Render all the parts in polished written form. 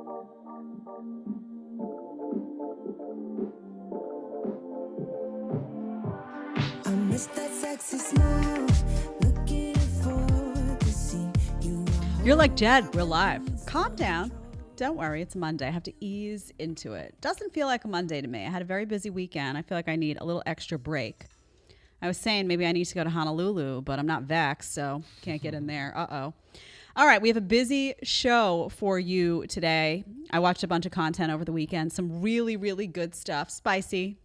I miss that sexy smile, looking forward to see you. You're like, Jed, we're live. Calm down. Don't worry, it's Monday. I have to ease into it. Doesn't feel like a Monday to me. I had a very busy weekend. I feel like I need a little extra break. I was saying maybe I need to go to Honolulu, but I'm not vaxxed, so can't get in there. Uh-oh. All right, we have a busy show for you today. I watched a bunch of content over the weekend. Some really, really good stuff. Spicy.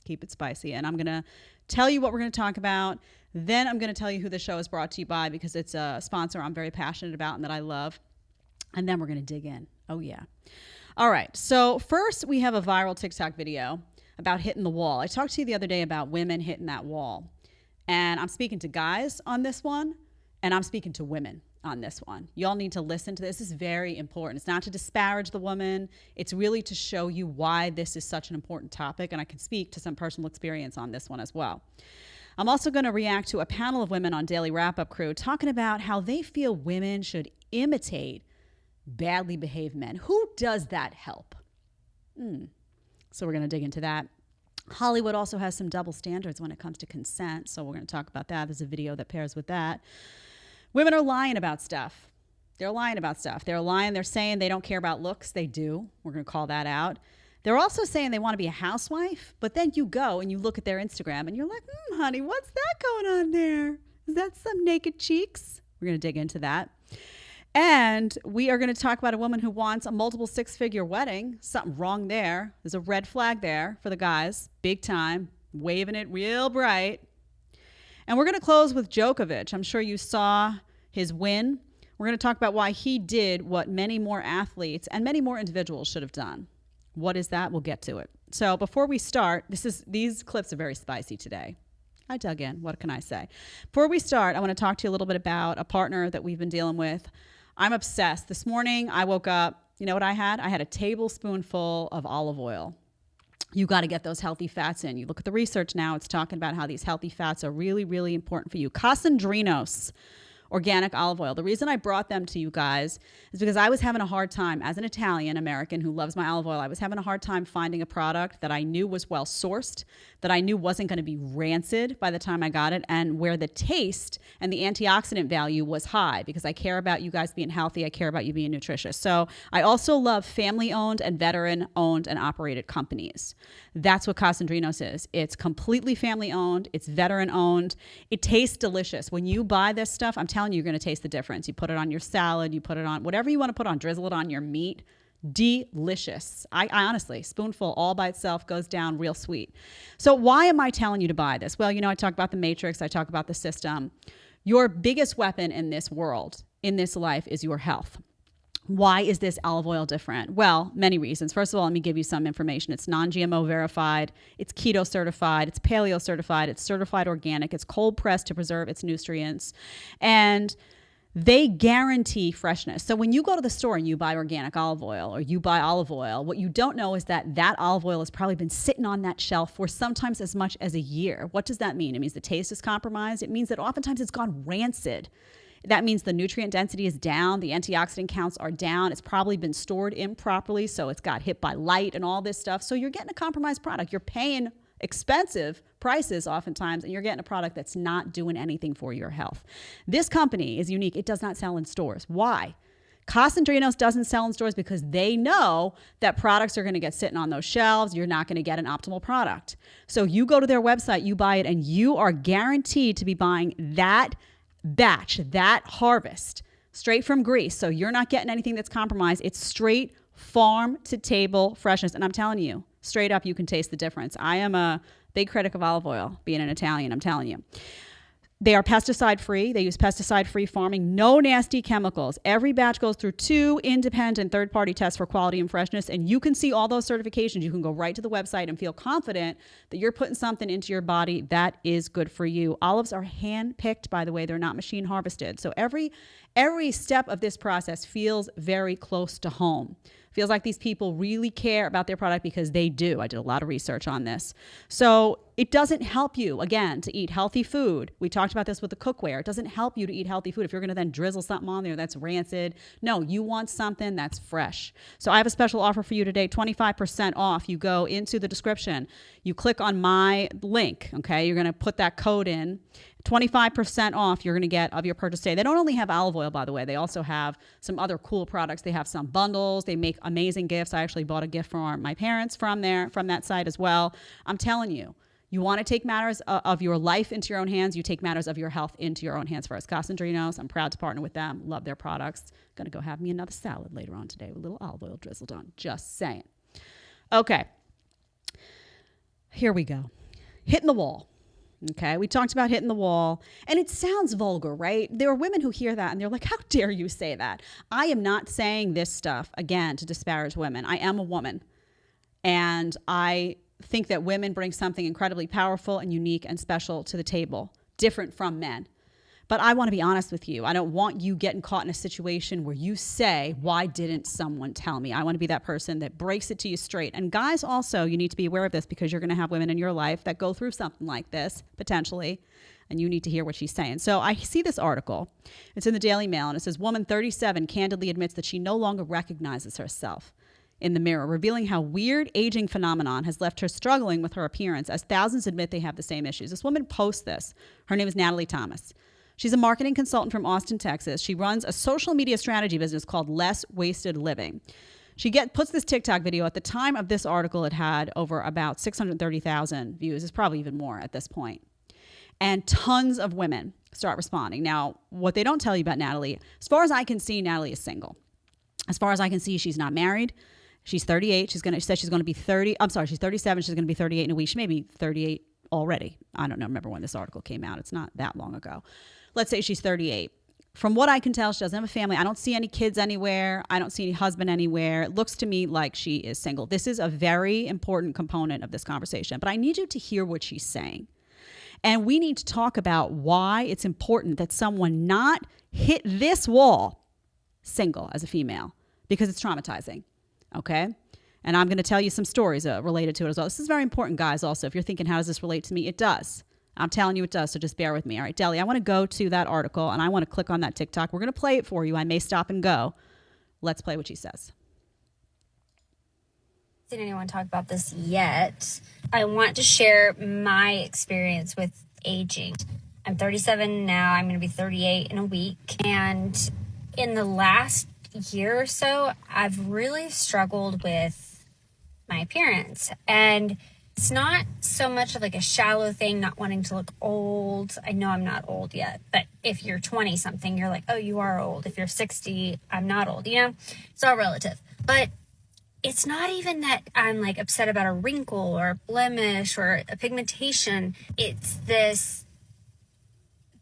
Keep it spicy. And I'm going to tell you what we're going to talk about. Then I'm going to tell you who the show is brought to you by because it's a sponsor I'm very passionate about and that I love. And then we're going to dig in. Oh, yeah. All right. So first, we have a viral TikTok video about hitting the wall. I talked to you the other day about women hitting that wall. And I'm speaking to guys on this one, and I'm speaking to women on this one. Y'all need to listen to this. This is very important. It's not to disparage the woman. It's really to show you why this is such an important topic. And I can speak to some personal experience on this one as well. I'm also going to react to a panel of women on Daily Wrap-Up Crew talking about how they feel women should imitate badly behaved men. Who does that help? So we're going to dig into that. Hollywood also has some double standards when it comes to consent. So we're going to talk about that. There's a video that pairs with that. Women are lying about stuff. They're lying about stuff. They're lying. They're saying they don't care about looks. They do. We're going to call that out. They're also saying they want to be a housewife, but then you go and you look at their Instagram and you're like, honey, what's that going on there? Is that some naked cheeks? We're going to dig into that. And we are going to talk about a woman who wants a multiple six-figure wedding. Something wrong there. There's a red flag there for the guys, big time, waving it real bright. And we're going to close with Djokovic. I'm sure you saw his win. We're going to talk about why he did what many more athletes and many more individuals should have done. What is that? We'll get to it. So before we start, these clips are very spicy today. I dug in. What can I say? Before we start, I want to talk to you a little bit about a partner that we've been dealing with. I'm obsessed. This morning, I woke up. You know what I had? I had a tablespoonful of olive oil. You got to get those healthy fats in. You look at the research now. It's talking about how these healthy fats are really, really important for you. Casandrinos organic olive oil. The reason I brought them to you guys is because I was having a hard time as an Italian American who loves my olive oil. I was having a hard time finding a product that I knew was well sourced, that I knew wasn't going to be rancid by the time I got it, and where the taste and the antioxidant value was high because I care about you guys being healthy. I care about you being nutritious. So I also love family-owned and veteran-owned and operated companies. That's what Casandrinos is. It's completely family-owned. It's veteran-owned. It tastes delicious. When you buy this stuff, I'm telling you, you're going to taste the difference. You put it on your salad, you put it on whatever you want to put on, drizzle it on your meat. Delicious. I honestly, spoonful all by itself goes down real sweet. So why am I telling you to buy this? Well, I talk about the matrix. I talk about the system. Your biggest weapon in this world, in this life, is your health. Why is this olive oil different? Well, many reasons. First of all, let me give you some information. It's non-GMO verified. It's keto certified. It's paleo certified. It's certified organic. It's cold pressed to preserve its nutrients. And they guarantee freshness. So when you go to the store and you buy organic olive oil or you buy olive oil, what you don't know is that that olive oil has probably been sitting on that shelf for sometimes as much as a year. What does that mean? It means the taste is compromised. It means that oftentimes it's gone rancid. That means the nutrient density is down, the antioxidant counts are down, it's probably been stored improperly, so it's got hit by light and all this stuff. So you're getting a compromised product. You're paying expensive prices oftentimes, and you're getting a product that's not doing anything for your health. This company is unique. It does not sell in stores. Why? Casandrinos doesn't sell in stores because they know that products are going to get sitting on those shelves. You're not going to get an optimal product. So you go to their website, you buy it, and you are guaranteed to be buying that batch, that harvest, straight from Greece. So you're not getting anything that's compromised. It's straight farm to table freshness. And I'm telling you, straight up, you can taste the difference. I am a big critic of olive oil, being an Italian, I'm telling you. They are pesticide free. They use pesticide free farming, no nasty chemicals. Every batch goes through 2 independent third-party tests for quality and freshness. And you can see all those certifications. You can go right to the website and feel confident that you're putting something into your body that is good for you. Olives are hand-picked, by the way. They're not machine harvested. So every step of this process feels very close to home. Feels like these people really care about their product because they do. I did a lot of research on this. So it doesn't help you, again, to eat healthy food. We talked about this with the cookware. It doesn't help you to eat healthy food if you're going to then drizzle something on there that's rancid. No, you want something that's fresh. So I have a special offer for you today, 25% off. You go into the description. You click on my link, okay? You're going to put that code in. 25% off you're going to get of your purchase today. They don't only have olive oil, by the way. They also have some other cool products. They have some bundles. They make amazing gifts. I actually bought a gift for my parents from that site as well. I'm telling you, you want to take matters of your life into your own hands. You take matters of your health into your own hands first. Casandrinos, I'm proud to partner with them. Love their products. Going to go have me another salad later on today with a little olive oil drizzled on. Just saying. Okay. Here we go. Hitting the wall. Okay, we talked about hitting the wall, and it sounds vulgar, right? There are women who hear that and they're like, how dare you say that? I am not saying this stuff, again, to disparage women. I am a woman, and I think that women bring something incredibly powerful and unique and special to the table, different from men. But I want to be honest with you. I don't want you getting caught in a situation where you say, why didn't someone tell me? I want to be that person that breaks it to you straight. And guys also, you need to be aware of this because you're going to have women in your life that go through something like this, potentially, and you need to hear what she's saying. So I see this article. It's in the Daily Mail, and it says, woman 37 candidly admits that she no longer recognizes herself in the mirror, revealing how weird aging phenomenon has left her struggling with her appearance as thousands admit they have the same issues. This woman posts this. Her name is Natalie Thomas. She's a marketing consultant from Austin, Texas. She runs a social media strategy business called Less Wasted Living. She puts this TikTok video. At the time of this article, it had over about 630,000 views. It's probably even more at this point. And tons of women start responding. Now, what they don't tell you about Natalie, as far as I can see, Natalie is single. As far as I can see, she's not married. She's 38. She said she's going to be 30. I'm sorry, she's 37. She's going to be 38 in a week. She may be 38 already. I don't know. Remember when this article came out. It's not that long ago. Let's say she's 38. From what I can tell, she doesn't have a family. I don't see any kids anywhere. I don't see any husband anywhere. It looks to me like she is single. This is a very important component of this conversation, but I need you to hear what she's saying. And we need to talk about why it's important that someone not hit this wall single as a female, because it's traumatizing. Okay? And I'm going to tell you some stories related to it as well. This is very important, guys, also. If you're thinking, how does this relate to me? It does. I'm telling you it does, so just bear with me. All right, Deli, I want to go to that article, and I want to click on that TikTok. We're going to play it for you. I may stop and go. Let's play what she says. Didn't anyone talk about this yet? I want to share my experience with aging. I'm 37 now. I'm going to be 38 in a week. And in the last year or so, I've really struggled with my appearance. And it's not so much of like a shallow thing, not wanting to look old. I know I'm not old yet, but if you're 20 something, you're like, oh, you are old. If you're 60, I'm not old, you know? It's all relative. But it's not even that I'm like upset about a wrinkle or a blemish or a pigmentation. It's this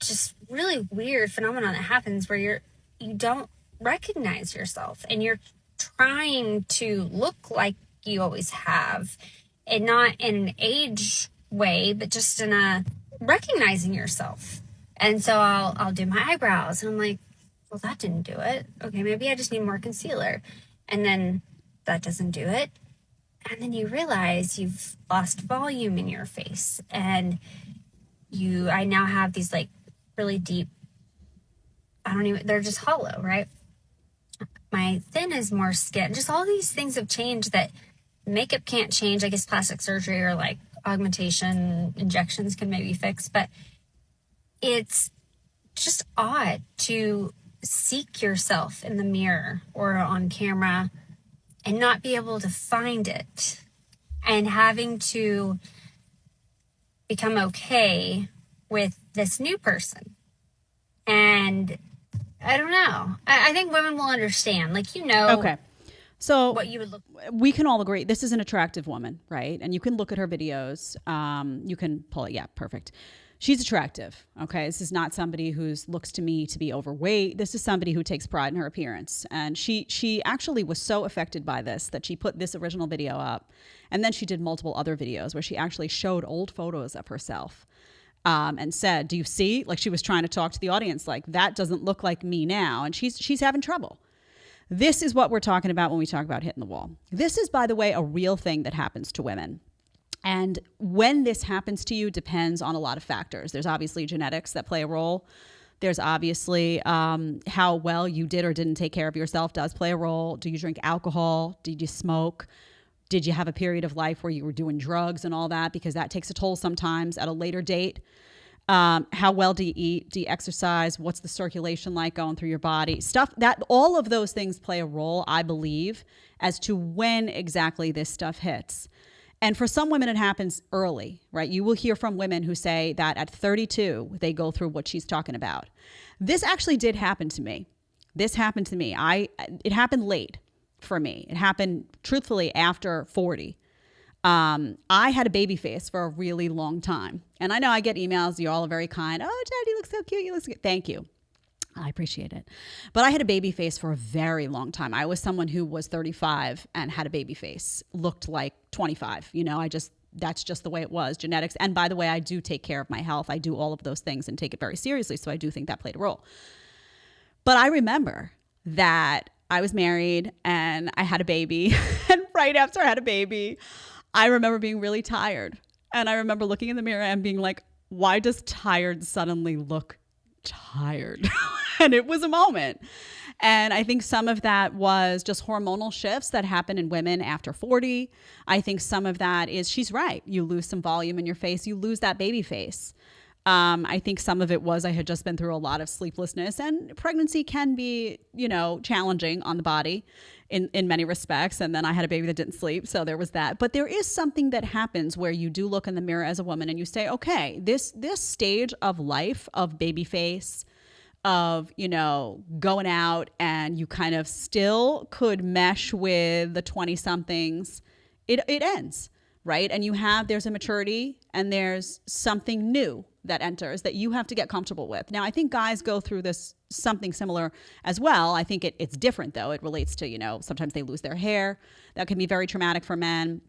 just really weird phenomenon that happens where you don't recognize yourself and you're trying to look like you always have. And not in an age way, but just in a recognizing yourself. And so I'll do my eyebrows. And I'm like, well, that didn't do it. Okay, maybe I just need more concealer. And then that doesn't do it. And then you realize you've lost volume in your face. And I now have these like really deep, they're just hollow, right? My thin is more skin. Just all these things have changed that makeup can't change. I guess plastic surgery or like augmentation injections can maybe fix, but it's just odd to seek yourself in the mirror or on camera and not be able to find it and having to become okay with this new person. And I don't know. I think women will understand. Like, Okay. So what you would look. We can all agree this is an attractive woman, right? And you can look at her videos. You can pull it. Yeah, perfect. She's attractive. Okay. This is not somebody who looks to me to be overweight. This is somebody who takes pride in her appearance. And she actually was so affected by this that she put this original video up. And then she did multiple other videos where she actually showed old photos of herself. And said, do you see? Like, she was trying to talk to the audience like, that doesn't look like me now. And she's having trouble. This is what we're talking about when we talk about hitting the wall. This is, by the way, a real thing that happens to women. And when this happens to you depends on a lot of factors. There's obviously genetics that play a role. There's obviously how well you did or didn't take care of yourself does play a role. Do you drink alcohol? Did you smoke? Did you have a period of life where you were doing drugs and all that? Because that takes a toll sometimes at a later date. How well do you eat? Do you exercise? What's the circulation like going through your body? Stuff that all of those things play a role, I believe, as to when exactly this stuff hits. And for some women, it happens early, right? You will hear from women who say that at 32, they go through what she's talking about. This actually did happen to me. It happened late for me. It happened truthfully after 40. I had a baby face for a really long time. And I know I get emails. You all are very kind. Oh, Jed, you look so cute. You look so cute. Thank you. I appreciate it. But I had a baby face for a very long time. I was someone who was 35 and had a baby face, looked like 25. That's just the way it was, genetics. And by the way, I do take care of my health. I do all of those things and take it very seriously. So I do think that played a role. But I remember that I was married and I had a baby. And right after I had a baby, I remember being really tired. And I remember looking in the mirror and being like, why does tired suddenly look tired? And it was a moment. And I think some of that was just hormonal shifts that happen in women after 40. I think some of that is, she's right. You lose some volume in your face. You lose that baby face. I think some of it was I had just been through a lot of sleeplessness, and pregnancy can be, challenging on the body in many respects. And then I had a baby that didn't sleep. So there was that. But there is something that happens where you do look in the mirror as a woman and you say, okay, this stage of life of baby face, of, going out and you kind of still could mesh with the 20 somethings, it ends, right? And there's a maturity and there's something new that enters that you have to get comfortable with. Now, I think guys go through this something similar as well. I think it's different though. It relates to, sometimes they lose their hair. That can be very traumatic for men.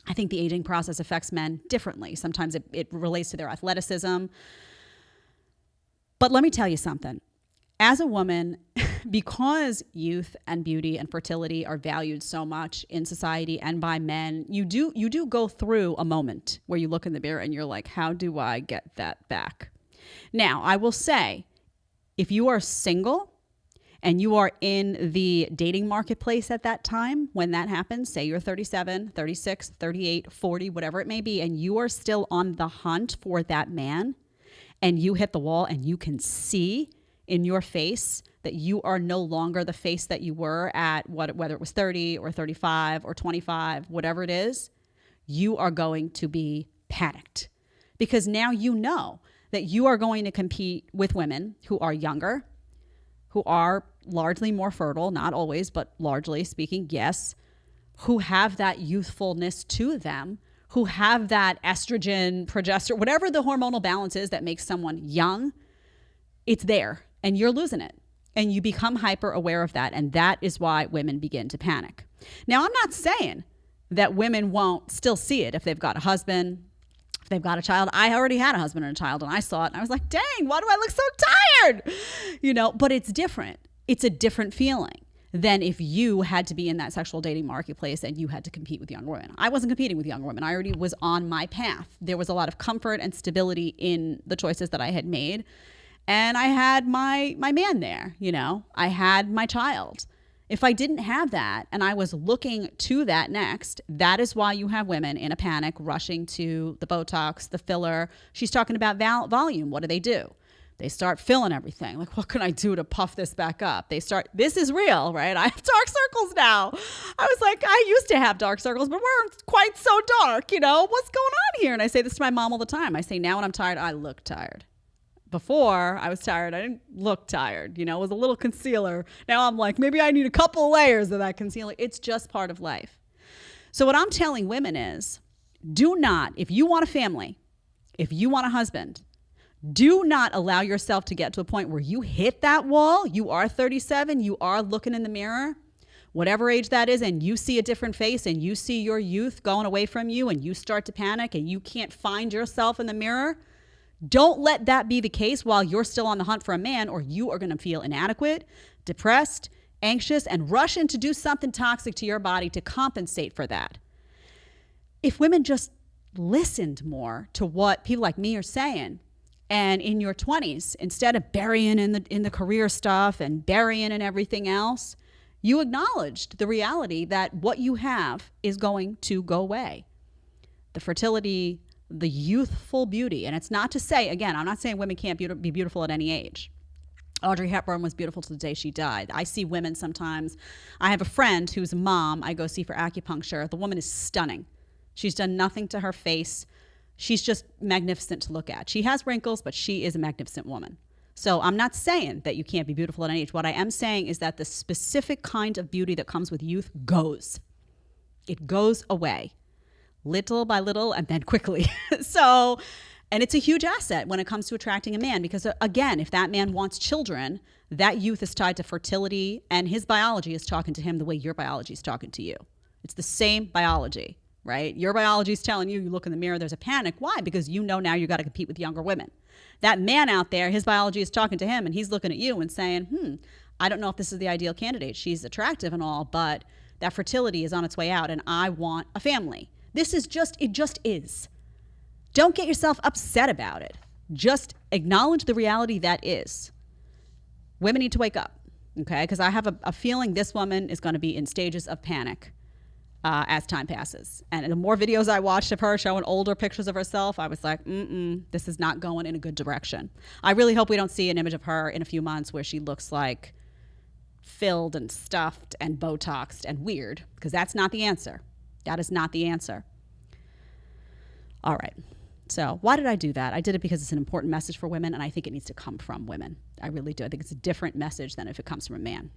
I think the aging process affects men differently. Sometimes it relates to their athleticism. But let me tell you something. As a woman, because youth and beauty and fertility are valued so much in society and by men, you do go through a moment where you look in the mirror and you're like, how do I get that back? Now, I will say, if you are single and you are in the dating marketplace at that time, when that happens, say you're 37, 36, 38, 40, whatever it may be, and you are still on the hunt for that man, and you hit the wall and you can see in your face that you are no longer the face that you were at whether it was 30 or 35 or 25, whatever it is, you are going to be panicked. Because now you know that you are going to compete with women who are younger, who are largely more fertile, not always, but largely speaking, yes, who have that youthfulness to them, who have that estrogen, progesterone, whatever the hormonal balance is that makes someone young, it's there and you're losing it. And you become hyper aware of that. And that is why women begin to panic. Now, I'm not saying that women won't still see it if they've got a husband, if they've got a child. I already had a husband and a child and I saw it and I was like, dang, why do I look so tired? But it's different. It's a different feeling than if you had to be in that sexual dating marketplace and you had to compete with younger women. I wasn't competing with younger women. I already was on my path. There was a lot of comfort and stability in the choices that I had made. And I had my man there, I had my child. If I didn't have that and I was looking to that next, that is why you have women in a panic rushing to the Botox, the filler. She's talking about volume. What do? They start filling everything. Like, what can I do to puff this back up? This is real, right? I have dark circles now. I was like, I used to have dark circles, but we're quite so dark, what's going on here? And I say this to my mom all the time. I say, now when I'm tired, I look tired. Before I was tired, I didn't look tired, it was a little concealer. Now I'm like, maybe I need a couple layers of that concealer. It's just part of life. So what I'm telling women is, do not, if you want a family, if you want a husband, do not allow yourself to get to a point where you hit that wall. You are 37, you are looking in the mirror, whatever age that is, and you see a different face and you see your youth going away from you and you start to panic and you can't find yourself in the mirror. Don't let that be the case while you're still on the hunt for a man, or you are going to feel inadequate, depressed, anxious, and rush in to do something toxic to your body to compensate for that. If women just listened more to what people like me are saying, and in your 20s, instead of burying in the career stuff and burying in everything else, you acknowledged the reality that what you have is going to go away. The fertility, the youthful beauty. And it's not to say, again, I'm not saying women can't be beautiful at any age. Audrey Hepburn was beautiful to the day she died. I see women sometimes. I have a friend who's a mom I go see for acupuncture. The woman is stunning. She's done nothing to her face. She's just magnificent to look at. She has wrinkles, but she is a magnificent woman. So I'm not saying that you can't be beautiful at any age. What I am saying is that the specific kind of beauty that comes with youth goes. It goes away, little by little, and then quickly. And it's a huge asset when it comes to attracting a man, because again, if that man wants children, that youth is tied to fertility, and his biology is talking to him the way your biology is talking to you. It's the same biology, right? Your biology is telling you look in the mirror, there's a panic. Why? Because you know now you got to compete with younger women. That man out there, his biology is talking to him, and he's looking at you and saying, I don't know if this is the ideal candidate. She's attractive and all, but that fertility is on its way out, and I want a family. It just is. Don't get yourself upset about it. Just acknowledge the reality that is. Women need to wake up, okay? Because I have a feeling this woman is going to be in stages of panic as time passes. And the more videos I watched of her showing older pictures of herself, I was like, this is not going in a good direction. I really hope we don't see an image of her in a few months where she looks like filled and stuffed and Botoxed and weird, because that's not the answer. That is not the answer. All right. So why did I do that? I did it because it's an important message for women, and I think it needs to come from women. I really do. I think it's a different message than if it comes from a man.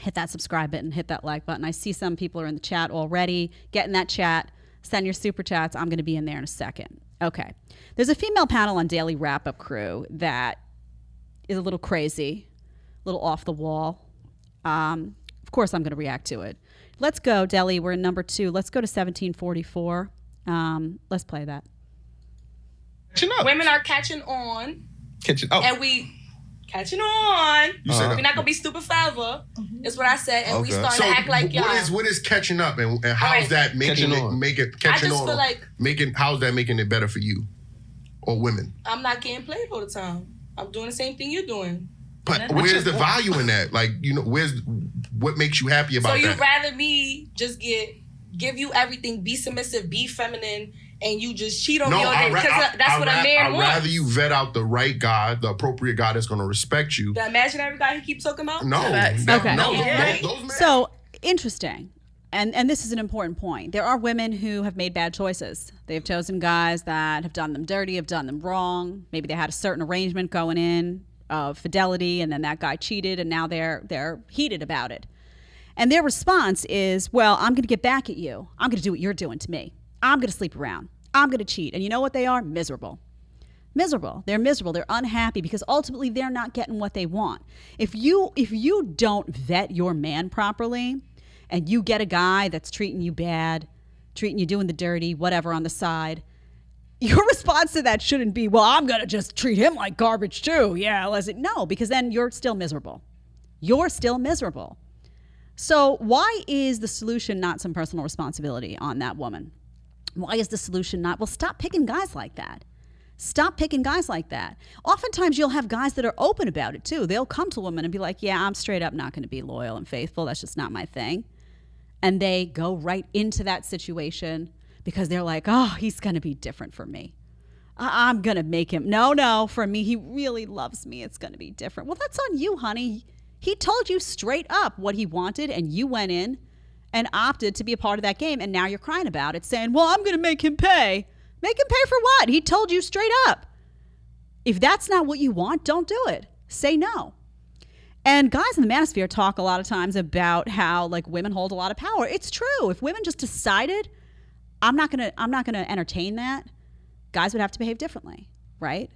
Hit that subscribe button, hit that like button. I see some people are in the chat already. Get in that chat. Send your super chats. I'm going to be in there in a second. Okay. There's a female panel on Daily Wrap-Up Crew that is a little crazy, a little off the wall. Of course, I'm going to react to it. Let's go, Deli. We're in number 2. Let's go to 1744. Let's play that. Women are catching on. And we catching on. We're not gonna be stupid forever. Is what I said, and we starting to act like y'all. What is catching up, and how's that making it catching on? Feel like how's that making it better for you or women? I'm not getting played all the time. I'm doing the same thing you're doing. But where's the value in that? Like, what makes you happy about that? So you'd rather me just give you everything, be submissive, be feminine, and you just cheat on me all day? Because that's what a man wants. I'd rather you vet out the right guy, the appropriate guy that's going to respect you. The imaginary guy he keeps talking about? No. Okay. Those men. So, interesting. And this is an important point. There are women who have made bad choices. They've chosen guys that have done them dirty, have done them wrong. Maybe they had a certain arrangement going in of fidelity, and then that guy cheated, and now they're heated about it. And their response is, well, I'm going to get back at you. I'm going to do what you're doing to me. I'm going to sleep around. I'm going to cheat. And you know what they are? Miserable. Miserable. They're miserable. They're unhappy because ultimately they're not getting what they want. If you don't vet your man properly and you get a guy that's treating you bad, treating you, doing the dirty, whatever on the side, your response to that shouldn't be, well, I'm going to just treat him like garbage too. Yeah. No, because then you're still miserable. You're still miserable. So why is the solution not some personal responsibility on that woman? Why is the solution not, well, stop picking guys like that. Stop picking guys like that. Oftentimes you'll have guys that are open about it too. They'll come to women and be like, yeah, I'm straight up not going to be loyal and faithful. That's just not my thing. And they go right into that situation because they're like, oh, he's going to be different for me. I'm going to make him. No, for me, he really loves me. It's going to be different. Well, that's on you, honey. He told you straight up what he wanted, and you went in and opted to be a part of that game, and now you're crying about it, saying, well, I'm going to make him pay. Make him pay for what? He told you straight up. If that's not what you want, don't do it. Say no. And guys in the manosphere talk a lot of times about how, like, women hold a lot of power. It's true. If women just decided, I'm not going to entertain that, guys would have to behave differently, right?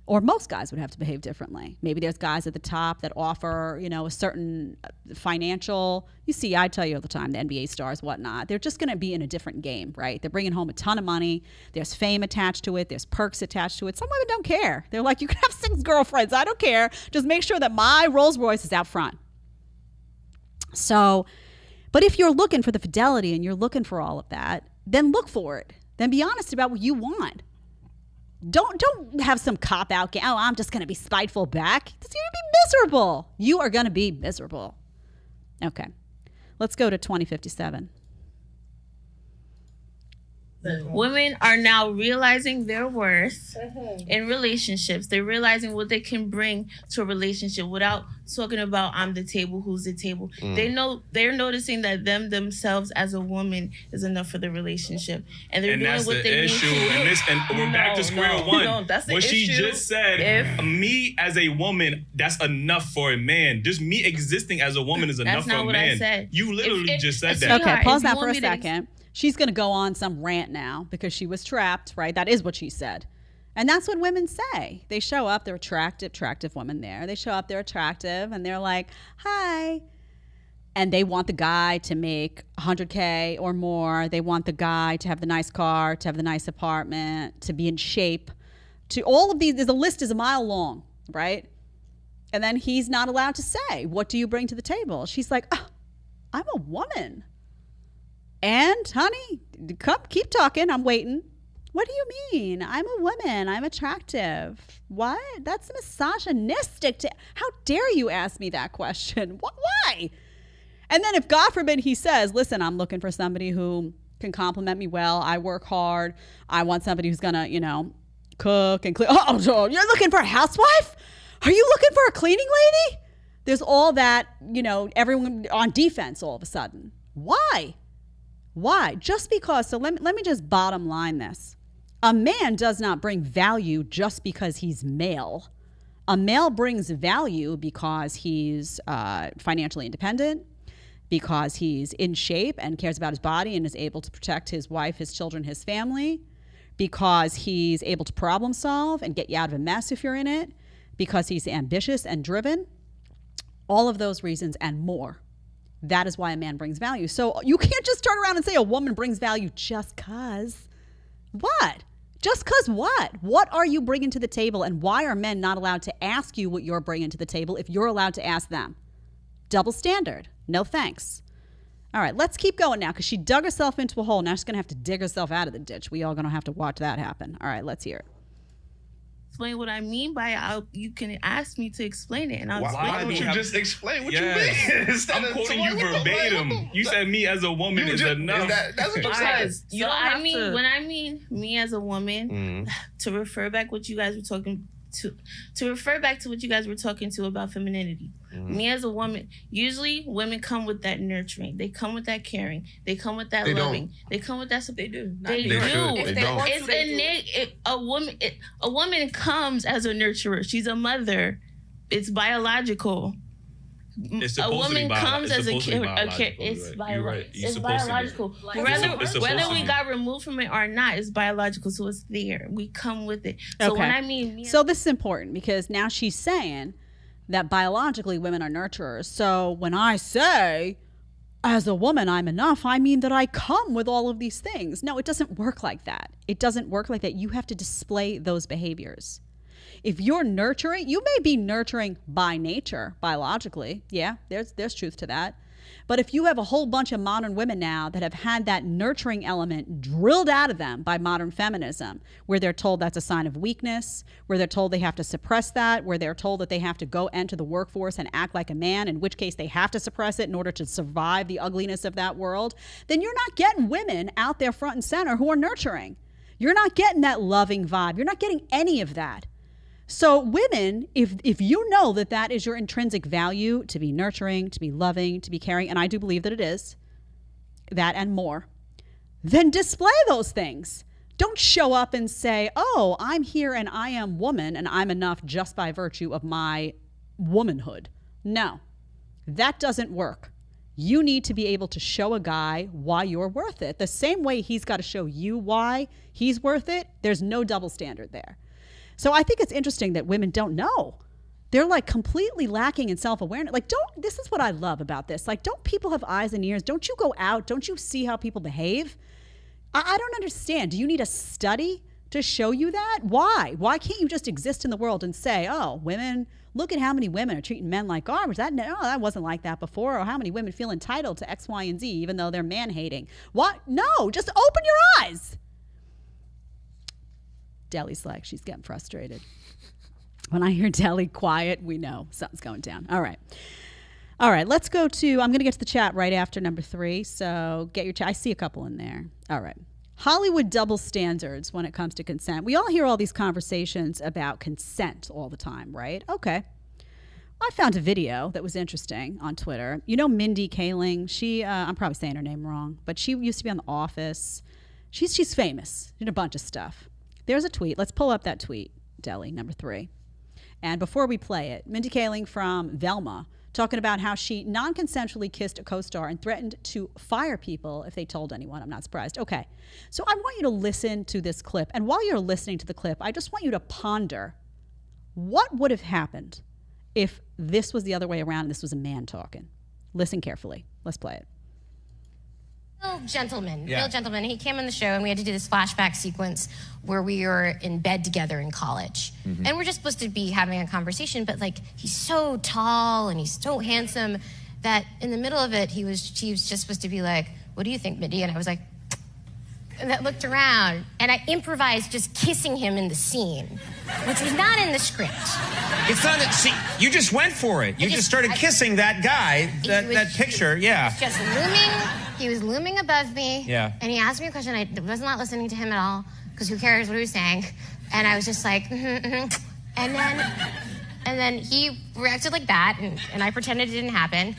Or most guys would have to behave differently. Maybe there's guys at the top that offer, a certain financial, I tell you all the time, the NBA stars, whatnot, they're just going to be in a different game, right? They're bringing home a ton of money. There's fame attached to it. There's perks attached to it. Some women don't care. They're like, you can have 6 girlfriends. I don't care. Just make sure that my Rolls Royce is out front. So, but if you're looking for the fidelity and you're looking for all of that, then look for it. then be honest about what you want. Don't have some cop-out game. Oh, I'm just going to be spiteful back. It's going to be miserable. You are going to be miserable. Okay. Let's go to 2057. Women are now realizing their worth in relationships. They're realizing what they can bring to a relationship without talking about I'm the table, who's the table. They're noticing that themselves as a woman is enough for the relationship, and they're doing what they need to do. And we're back to square one. No, that's the what issue. She just said, me as a woman, that's enough for a man. Just me existing as a woman is enough for a man. That's not what I said. You literally just said that. Okay, pause that for a second. She's going to go on some rant now because she was trapped, right? That is what she said. And that's what women say. They show up, they're attractive women there. They show up, they're attractive, and they're like, hi. And they want the guy to make $100K or more. They want the guy to have the nice car, to have the nice apartment, to be in shape. To all of these, the list is a mile long, right? And then he's not allowed to say, what do you bring to the table? She's like, oh, I'm a woman. And, honey, come, keep talking. I'm waiting. What do you mean? I'm a woman. I'm attractive. What? That's misogynistic. How dare you ask me that question? Why? And then if, God forbid, he says, listen, I'm looking for somebody who can compliment me well. I work hard. I want somebody who's going to, cook and clean. Oh, you're looking for a housewife? Are you looking for a cleaning lady? There's all that, everyone on defense all of a sudden. Why? Just because, so let me just bottom line this. A man does not bring value just because he's male. A male brings value because he's financially independent, because he's in shape and cares about his body and is able to protect his wife, his children, his family, because he's able to problem solve and get you out of a mess if you're in it, because he's ambitious and driven. All of those reasons and more. That is why a man brings value. So you can't just turn around and say a woman brings value just because. What? Just because what? What are you bringing to the table, and why are men not allowed to ask you what you're bringing to the table if you're allowed to ask them? Double standard. No thanks. All right, let's keep going now because she dug herself into a hole. Now she's going to have to dig herself out of the ditch. We all going to have to watch that happen. All right, let's hear it. Explain what I mean by you can ask me to explain it, and I'll explain it. Why don't you just explain what you mean? I'm quoting you verbatim. You said me as a woman is enough. That's what you said. So I mean, when I mean me as a woman, to refer back what you guys were talking to refer back to what you guys were talking to about femininity. Me as a woman, usually women come with that nurturing. They come with that caring. They come with that loving. They come with that. They do. They do. If they want it's innate. A woman comes as a nurturer. She's a mother. It's biological. It's a woman comes as a care. It's biological. Whether we got removed from it or not, it's biological. So it's there. We come with it. So when I mean, so this is important because now she's saying that biologically women are nurturers. So when I say, as a woman, I'm enough, I mean that I come with all of these things. No, it doesn't work like that. It doesn't work like that. You have to display those behaviors. If you're nurturing, you may be nurturing by nature, biologically. Yeah, there's truth to that. But if you have a whole bunch of modern women now that have had that nurturing element drilled out of them by modern feminism, where they're told that's a sign of weakness, where they're told they have to suppress that, where they're told that they have to go enter the workforce and act like a man, in which case they have to suppress it in order to survive the ugliness of that world, then you're not getting women out there front and center who are nurturing. You're not getting that loving vibe. You're not getting any of that. So women, if you know that that is your intrinsic value, to be nurturing, to be loving, to be caring, and I do believe that it is, that and more, then display those things. Don't show up and say, oh, I'm here and I am woman and I'm enough just by virtue of my womanhood. No, that doesn't work. You need to be able to show a guy why you're worth it. The same way he's got to show you why he's worth it, there's no double standard there. So I think it's interesting that women don't know. They're like completely lacking in self-awareness. Like, this is what I love about this. Like, don't people have eyes and ears? Don't you go out? Don't you see how people behave? I don't understand. Do you need a study to show you that? Why? Why can't you just exist in the world and say, oh, women, look at how many women are treating men like garbage. That wasn't like that before. Or how many women feel entitled to X, Y, and Z, even though they're man-hating. What? No, just open your eyes. Deli's like, she's getting frustrated. When I hear Deli quiet, we know something's going down. All right. Let's go to, I'm going to get to the chat right after number 3. So get your chat. I see a couple in there. All right. Hollywood double standards when it comes to consent. We all hear all these conversations about consent all the time, right? Okay. I found a video that was interesting on Twitter. You know Mindy Kaling? She, I'm probably saying her name wrong, but she used to be on The Office. She's famous. Did a bunch of stuff. There's a tweet. Let's pull up that tweet, Deli, number 3. And before we play it, Mindy Kaling from Velma talking about how she non-consensually kissed a co-star and threatened to fire people if they told anyone. I'm not surprised. Okay. So I want you to listen to this clip. And while you're listening to the clip, I just want you to ponder what would have happened if this was the other way around and this was a man talking. Listen carefully. Let's play it. Real gentleman. He came on the show and we had to do this flashback sequence where we were in bed together in college. Mm-hmm. And we're just supposed to be having a conversation, but like he's so tall and he's so handsome that in the middle of it, he was just supposed to be like, what do you think, Mindy? And I was like, and I looked around and I improvised just kissing him in the scene, which was not in the script. It's not that, see, you just went for it. You just started kissing that guy, that picture, yeah. He was looming above me. Yeah. And he asked me a question. I was not listening to him at all, because who cares what he was saying? And I was just like, And then he reacted like that, and I pretended it didn't happen.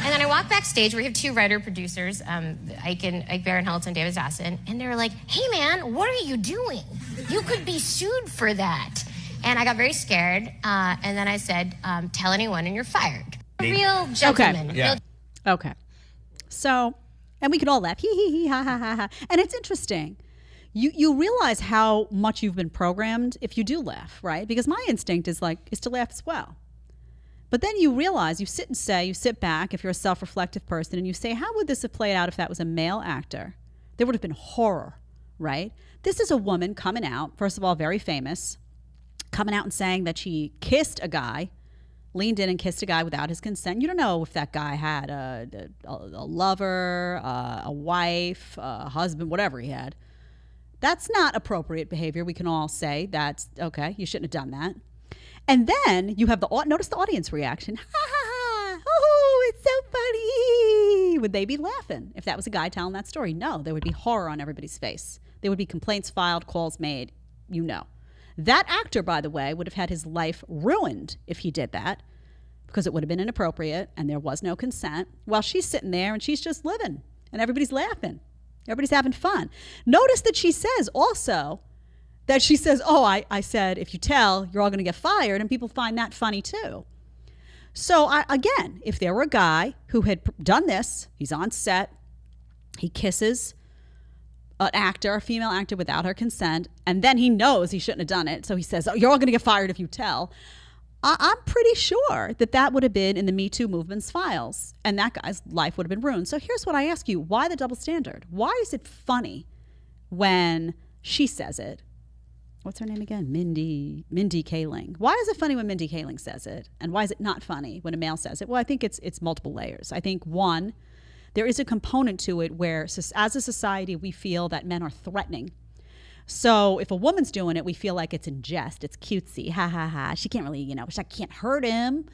And then I walked backstage. We have 2 writer-producers, Ike Barinholtz and David Zassin, and they were like, hey, man, what are you doing? You could be sued for that. And I got very scared, and then I said, tell anyone and you're fired. Real gentleman. Okay. Yeah. Okay. So, and we could all laugh, hee, ha, ha, ha, ha. And it's interesting. You realize how much you've been programmed if you do laugh, right? Because my instinct is to laugh as well. But then you realize, you sit back, if you're a self-reflective person, and you say, how would this have played out if that was a male actor? There would have been horror, right? This is a woman coming out, first of all, very famous, coming out and saying that she kissed a guy, leaned in and kissed a guy without his consent. You don't know if that guy had a lover, a wife, a husband, whatever he had. That's not appropriate behavior. We can all say that's okay. You shouldn't have done that. And then you have notice the audience reaction. Ha ha ha! Oh, it's so funny. Would they be laughing if that was a guy telling that story? No, there would be horror on everybody's face. There would be complaints filed, calls made. You know. That actor, by the way, would have had his life ruined if he did that, because it would have been inappropriate and there was no consent, while she's sitting there and she's just living and everybody's laughing. Everybody's having fun. Notice that she says also that she says, oh, I said, if you tell, you're all going to get fired, and people find that funny too. So again, if there were a guy who had done this, he's on set, he kisses an actor, a female actor, without her consent, and then he knows he shouldn't have done it, so he says, oh, you're all going to get fired if you tell. I'm pretty sure that would have been in the Me Too movement's files, and that guy's life would have been ruined. So here's what I ask you. Why the double standard? Why is it funny when she says it? What's her name again? Mindy Kaling. Why is it funny when Mindy Kaling says it? And why is it not funny when a male says it? Well, I think it's multiple layers. I think, one, there is a component to it where as a society we feel that men are threatening. So if a woman's doing it, we feel like it's in jest. It's cutesy. Ha, ha, ha. She can't really, she can't hurt him.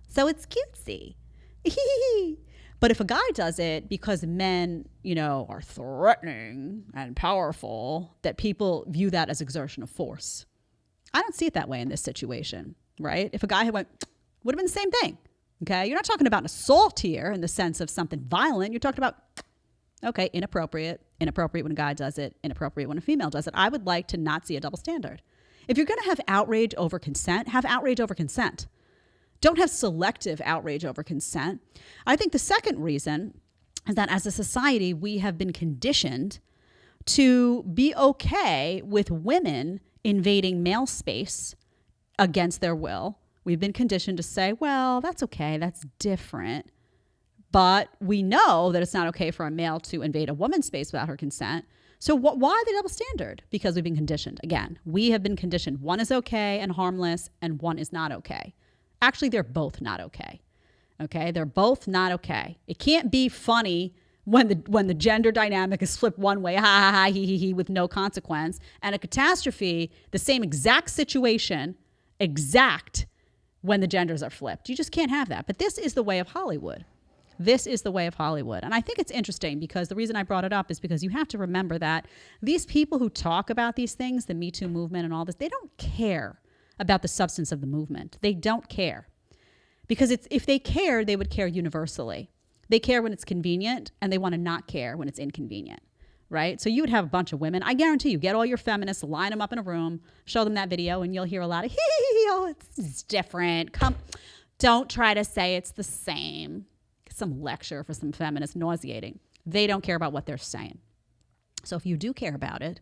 So it's cutesy. But if a guy does it because men, are threatening and powerful, that people view that as exertion of force. I don't see it that way in this situation, right? If a guy had would have been the same thing. Okay. You're not talking about an assault here in the sense of something violent. You're talking about, okay, inappropriate when a guy does it, inappropriate when a female does it. I would like to not see a double standard. If you're going to have outrage over consent, have outrage over consent. Don't have selective outrage over consent. I think the second reason is that as a society, we have been conditioned to be okay with women invading male space against their will. We've been conditioned to say, well, that's okay, that's different. But we know that it's not okay for a male to invade a woman's space without her consent. So why the double standard? Because we've been conditioned. Again, we have been conditioned. One is okay and harmless, and one is not okay. Actually, they're both not okay. Okay? They're both not okay. It can't be funny when the gender dynamic is flipped one way, ha ha ha, he, with no consequence, and a catastrophe, the same exact situation, when the genders are flipped. You just can't have that. But this is the way of Hollywood. This is the way of Hollywood. And I think it's interesting because the reason I brought it up is because you have to remember that these people who talk about these things, the Me Too movement and all this, they don't care about the substance of the movement. They don't care. Because if they cared, they would care universally. They care when it's convenient, and they want to not care when it's inconvenient, right? So you would have a bunch of women. I guarantee you, get all your feminists, line them up in a room, show them that video, and you'll hear a lot of, oh, it's different. Don't try to say it's the same. Some lecture for some feminists, nauseating. They don't care about what they're saying. So if you do care about it,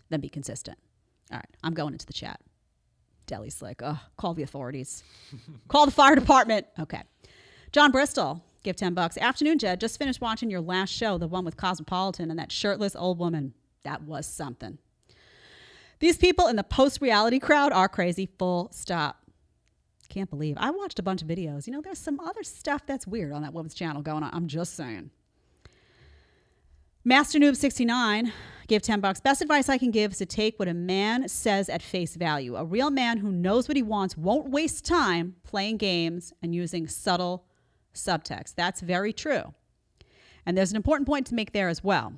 then be consistent. All right, I'm going into the chat. Deli's like, oh, call the authorities. Call the fire department. Okay. John Bristol, give $10. Afternoon, Jed. Just finished watching your last show, the one with Cosmopolitan and that shirtless old woman. That was something. These people in the post-reality crowd are crazy, full stop. Can't believe. I watched a bunch of videos. There's some other stuff that's weird on that woman's channel going on. I'm just saying. Master Noob 69 gave $10. Best advice I can give is to take what a man says at face value. A real man who knows what he wants won't waste time playing games and using subtle subtext. That's very true. And there's an important point to make there as well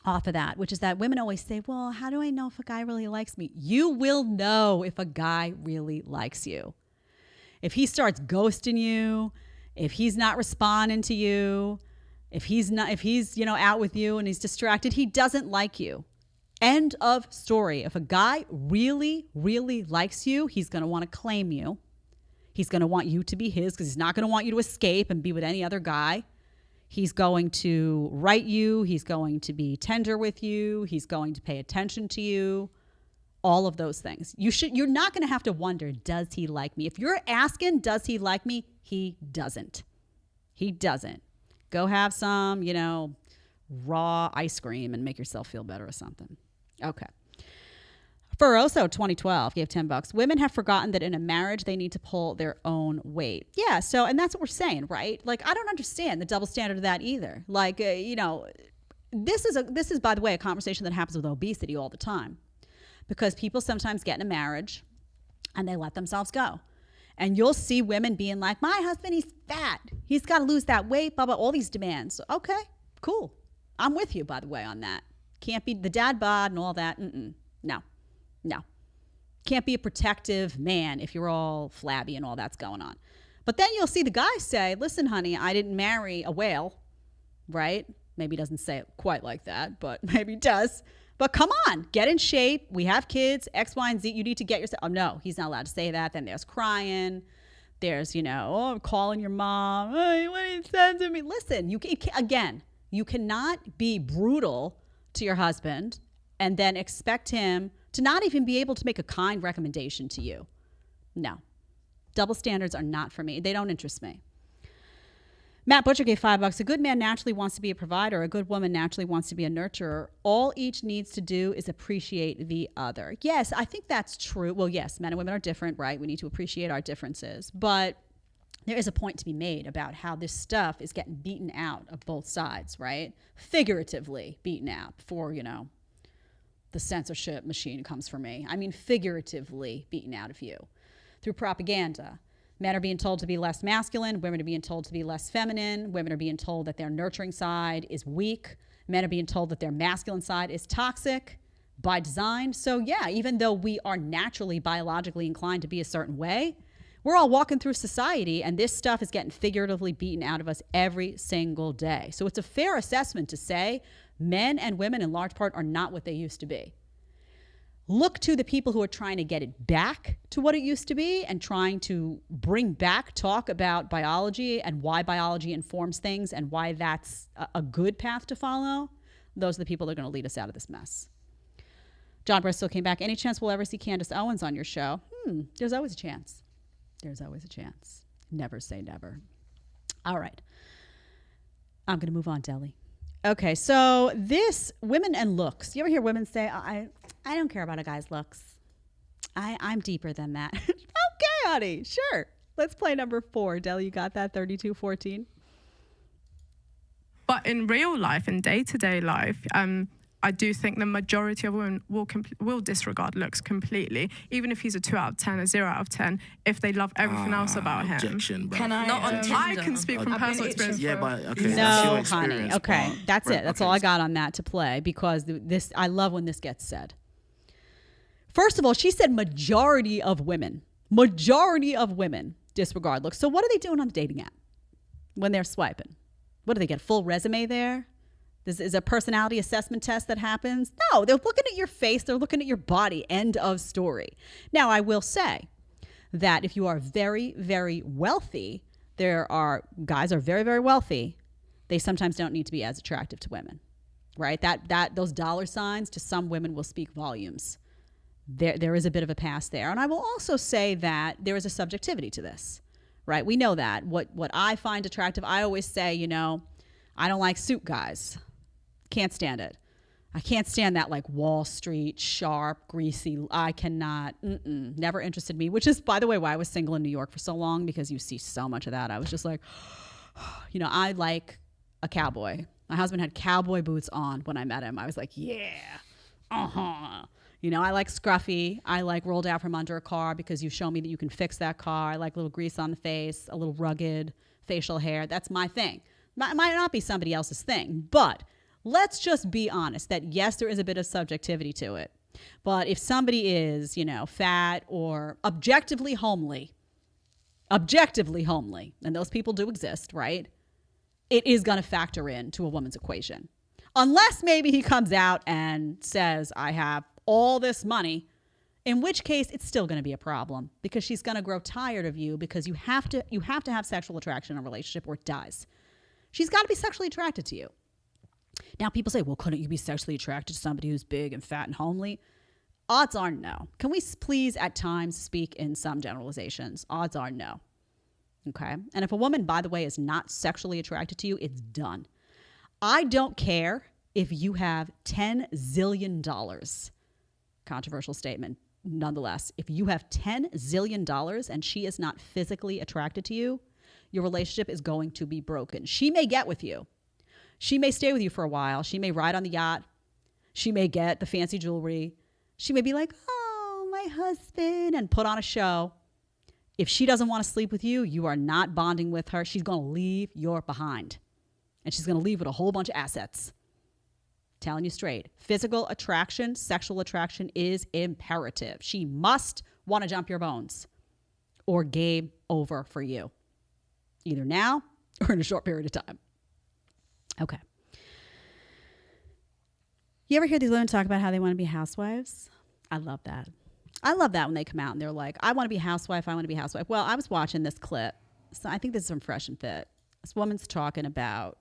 off of that, which is that women always say, well, how do I know if a guy really likes me? You will know if a guy really likes you. If he starts ghosting you, if he's not responding to you, if he's out with you and he's distracted, he doesn't like you. End of story. If a guy really, really likes you, he's going to want to claim you. He's going to want you to be his because he's not going to want you to escape and be with any other guy. He's going to write you. He's going to be tender with you. He's going to pay attention to you. All of those things. You're not going to have to wonder, does he like me? If you're asking, does he like me? He doesn't. He doesn't. Go have some, raw ice cream and make yourself feel better or something. Okay. Furoso 2012 gave $10. Women have forgotten that in a marriage, they need to pull their own weight. Yeah. So, and that's what we're saying, right? Like, I don't understand the double standard of that either. Like, this is, by the way, a conversation that happens with obesity all the time. Because people sometimes get in a marriage and they let themselves go. And you'll see women being like, my husband, he's fat. He's got to lose that weight, blah, blah, all these demands. Okay, cool. I'm with you, by the way, on that. Can't be the dad bod and all that. No. Can't be a protective man if you're all flabby and all that's going on. But then you'll see the guy say, listen, honey, I didn't marry a whale, right? Maybe he doesn't say it quite like that, but maybe he does. But come on, get in shape. We have kids, X, Y, and Z. You need to get yourself. Oh, no, he's not allowed to say that. Then there's crying. There's, I'm calling your mom. Hey, what did he say to me? Listen, you cannot be brutal to your husband and then expect him to not even be able to make a kind recommendation to you. No. Double standards are not for me. They don't interest me. Matt Butcher gave $5. A good man naturally wants to be a provider. A good woman naturally wants to be a nurturer. All each needs to do is appreciate the other. Yes, I think that's true. Well, yes, men and women are different, right? We need to appreciate our differences. But there is a point to be made about how this stuff is getting beaten out of both sides, right? Figuratively beaten out before, the censorship machine comes for me. I mean, figuratively beaten out of you through propaganda. Men are being told to be less masculine. Women are being told to be less feminine. Women are being told that their nurturing side is weak. Men are being told that their masculine side is toxic by design. So yeah, even though we are naturally biologically inclined to be a certain way, we're all walking through society and this stuff is getting figuratively beaten out of us every single day. So it's a fair assessment to say men and women in large part are not what they used to be. Look to the people who are trying to get it back to what it used to be and trying to bring back talk about biology and why biology informs things and why that's a good path to follow. Those are the people that are going to lead us out of this mess. John Bristol came back. Any chance we'll ever see Candace Owens on your show? There's always a chance. There's always a chance. Never say never. All right. I'm going to move on, Deli. Okay, so this women and looks. You ever hear women say, I don't care about a guy's looks. I'm deeper than that. Okay, honey, sure. Let's play number 4. Deli, you got that? 3214. But in real life, in day-to-day life, I do think the majority of women will disregard looks completely, even if he's a 2 out of 10, a 0 out of 10, if they love everything else about him. Objection, bro. Can I can speak from personal experience. Yeah, but okay. No, honey. Okay, that's it. That's all I got on that to play, because I love when this gets said. First of all, she said majority of women disregard looks. So what are they doing on the dating app when they're swiping? What do they get? A full resume there? This is a personality assessment test that happens? No, they're looking at your face. They're looking at your body. End of story. Now, I will say that if you are very, very wealthy, there are guys are very, very wealthy. They sometimes don't need to be as attractive to women, right? Those dollar signs to some women will speak volumes. There is a bit of a past there. And I will also say that there is a subjectivity to this, right? We know that. What I find attractive, I always say, I don't like suit guys. Can't stand it. I can't stand that like Wall Street, sharp, greasy. I cannot, never interested me, which is, by the way, why I was single in New York for so long, because you see so much of that. I was just like, I like a cowboy. My husband had cowboy boots on when I met him. I was like, yeah, I like scruffy. I like rolled out from under a car because you show me that you can fix that car. I like a little grease on the face, a little rugged facial hair. That's my thing. Might not be somebody else's thing, but let's just be honest that yes, there is a bit of subjectivity to it. But if somebody is, fat or objectively homely, and those people do exist, right? It is going to factor into a woman's equation. Unless maybe he comes out and says, I have all this money, in which case it's still going to be a problem, because she's going to grow tired of you, because you have to have sexual attraction in a relationship or it dies. She's got to be sexually attracted to you. Now, people say, well, couldn't you be sexually attracted to somebody who's big and fat and homely? Odds are no. Can we please at times speak in some generalizations? Odds are no. Okay? And if a woman, by the way, is not sexually attracted to you, it's done. I don't care if you have $10 zillion. Controversial statement. Nonetheless, if you have $10 zillion and she is not physically attracted to you, your relationship is going to be broken. She may get with you. She may stay with you for a while. She may ride on the yacht. She may get the fancy jewelry. She may be like, oh, my husband, and put on a show. If she doesn't want to sleep with you, you are not bonding with her. She's going to leave you behind. And she's going to leave with a whole bunch of assets. Telling you straight. Physical attraction, sexual attraction is imperative. She must want to jump your bones, or game over for you. Either now or in a short period of time. Okay. You ever hear these women talk about how they want to be housewives? I love that. I love that when they come out and they're like, I want to be a housewife. I want to be a housewife. Well, I was watching this clip. So I think this is from Fresh and Fit. This woman's talking about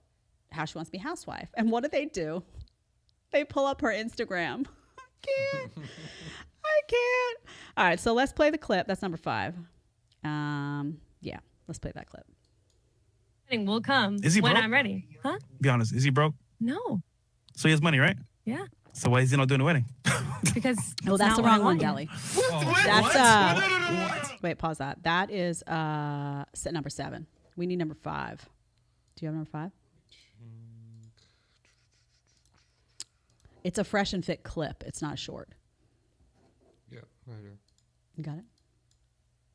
how she wants to be a housewife. And what do? They pull up her Instagram. I can't. All right. So let's play the clip. That's number 5. Let's play that clip. Will come when broke? I'm ready. Huh? Be honest, is he broke? No. So he has money, right? Yeah. So why is he not doing the wedding? Because that's the wrong one, Deli. What? Wait, pause that. That is set number 7. We need number 5. Do you have number 5? It's a Fresh and Fit clip. It's not short. Yeah, right here. You got it?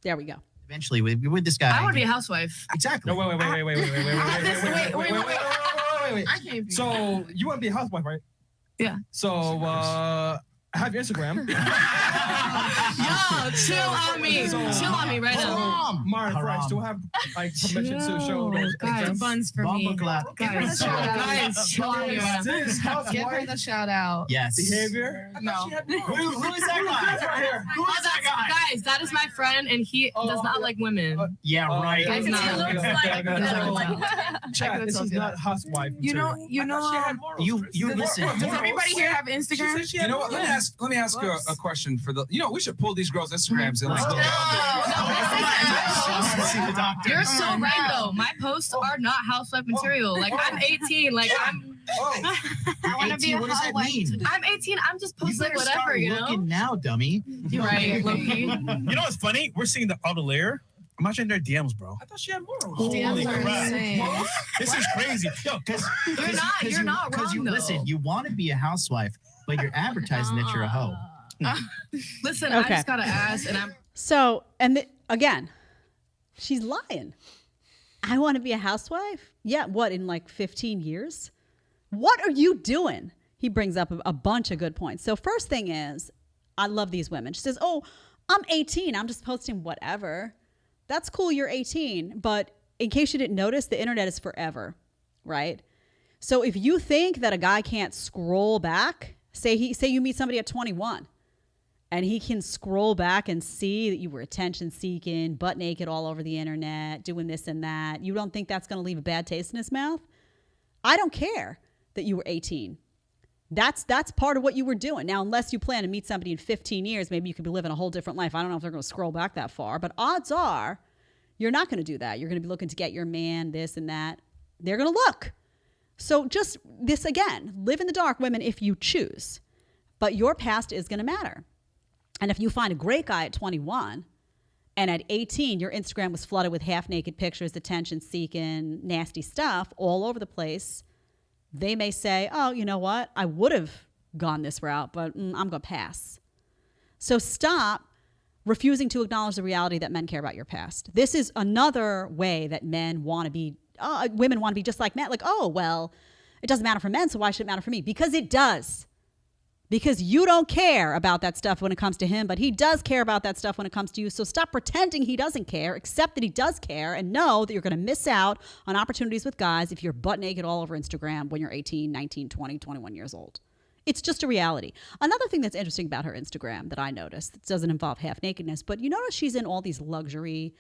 There we go. Eventually, we're with this guy. I want to be a housewife. Exactly. No, wait. I can't be. So you want to be a housewife, right? Yeah. So have your Instagram. Yo, chill on me. Chill on me right now. Martin French, do I have permission to show those guys, buns for me. Guys, chill on me right now. Give her the shout out. Yes. Behavior? No. Who is that guy? Right here. Who is that guy? Guys, that is my friend, and he does not like women. Yeah, right. He looks like Chat, this is not housewife. You know. You listen. Does everybody here have Instagram? You know what? Let me ask her a question for the. We should pull these girls' Instagrams and let's go. You're so right though. My posts are not housewife material. Like I'm 18. Like I'm. I want to be a what does that mean? I'm 18. I'm just posting whatever. Looking now, dummy. You're right, Loki. You know what's funny? We're seeing the outer layer. I'm not in their DMs, bro. I thought she had more. DMs are insane. This is crazy. Yo, because You're not wrong, though. Listen, you want to be a housewife, but you're advertising that you're a hoe. Listen, Okay. I just gotta ask, and I'm So, and again, she's lying. I want to be a housewife? Yeah, what, in like 15 years? What are you doing? He brings up a bunch of good points. So first thing is, I love these women. She says, oh, I'm 18. I'm just posting whatever. That's cool, you're 18. But in case you didn't notice, the internet is forever, right? So if you think that a guy can't scroll back, say you meet somebody at 21, and he can scroll back and see that you were attention seeking, butt naked all over the internet, doing this and that. You don't think that's going to leave a bad taste in his mouth? I don't care that you were 18. That's part of what you were doing. Now, unless you plan to meet somebody in 15 years, maybe you could be living a whole different life. I don't know if they're going to scroll back that far, but odds are you're not going to do that. You're going to be looking to get your man, this and that. They're going to look. So just this again, live in the dark, women, if you choose. But your past is going to matter. And if you find a great guy at 21 and at 18, your Instagram was flooded with half-naked pictures, attention-seeking, nasty stuff all over the place, they may say, oh, you know what? I would have gone this route, but I'm going to pass. So stop refusing to acknowledge the reality that men care about your past. This is another way that women want to be just like men. Like, oh, well, it doesn't matter for men, so why should it matter for me? Because it does. Because you don't care about that stuff when it comes to him, but he does care about that stuff when it comes to you. So stop pretending he doesn't care, accept that he does care, and know that you're going to miss out on opportunities with guys if you're butt naked all over Instagram when you're 18, 19, 20, 21 years old. It's just a reality. Another thing that's interesting about her Instagram that I noticed, that doesn't involve half nakedness, but you notice she's in all these luxury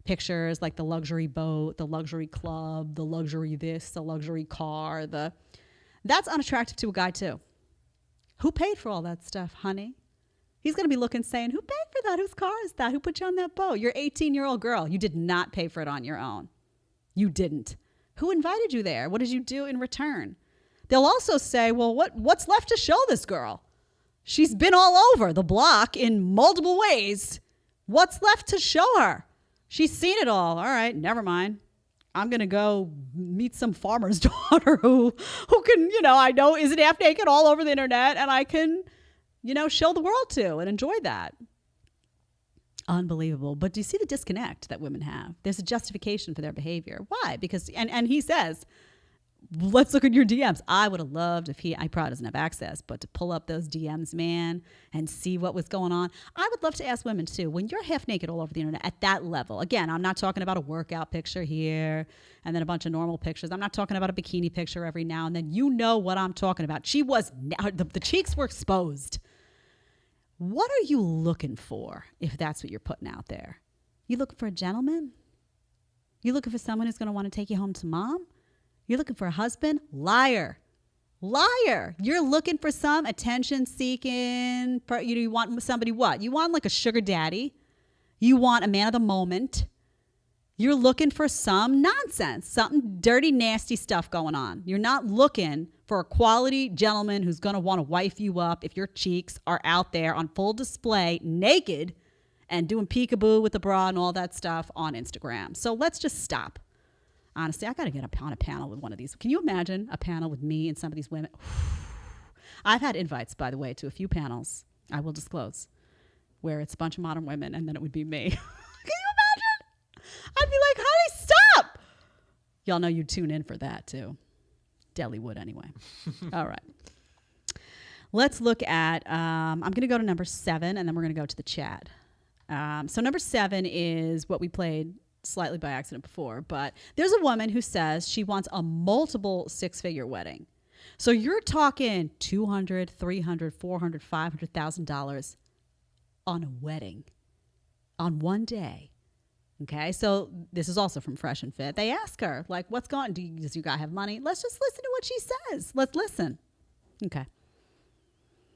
pictures, like the luxury boat, the luxury club, the luxury this, the luxury car. That's unattractive to a guy too. Who paid for all that stuff, honey? He's going to be looking saying, who paid for that? Whose car is that? Who put you on that boat? You're an 18-year-old girl. You did not pay for it on your own. You didn't. Who invited you there? What did you do in return? They'll also say, well, what's left to show this girl? She's been all over the block in multiple ways. What's left to show her? She's seen it all. All right, never mind. I'm going to go meet some farmer's daughter who can, I know isn't half naked all over the internet, and I can, show the world to and enjoy that. Unbelievable. But do you see the disconnect that women have? There's a justification for their behavior. Why? Because, and he says, let's look at your DMs. I would have loved if he probably doesn't have access, but to pull up those DMs, man, and see what was going on. I would love to ask women too, when you're half naked all over the internet at that level, again, I'm not talking about a workout picture here and then a bunch of normal pictures. I'm not talking about a bikini picture every now and then. You know what I'm talking about. She was, the cheeks were exposed. What are you looking for if that's what you're putting out there? You looking for a gentleman? You looking for someone who's going to want to take you home to mom? You're looking for a husband? Liar. Liar. You're looking for some attention-seeking. You want somebody what? You want like a sugar daddy. You want a man of the moment. You're looking for some nonsense, something dirty, nasty stuff going on. You're not looking for a quality gentleman who's going to want to wife you up if your cheeks are out there on full display, naked, and doing peekaboo with the bra and all that stuff on Instagram. So let's just stop. Honestly, I got to get on a panel with one of these. Can you imagine a panel with me and some of these women? I've had invites, by the way, to a few panels, I will disclose, where it's a bunch of modern women and then it would be me. Can you imagine? I'd be like, honey, stop. Y'all know you'd tune in for that, too. Deli would anyway. All right. Let's look at, I'm going to go to number 7, and then we're going to go to the chat. So number 7 is what we played slightly by accident before, but there's a woman who says she wants a multiple 6-figure wedding. So you're talking $200,000, $300,000, $400,000, $500,000 on a wedding on one day. Okay, so this is also from Fresh and Fit. They ask her, like, what's going on? Does you guy have money? Let's just listen to what she says. Let's listen. Okay.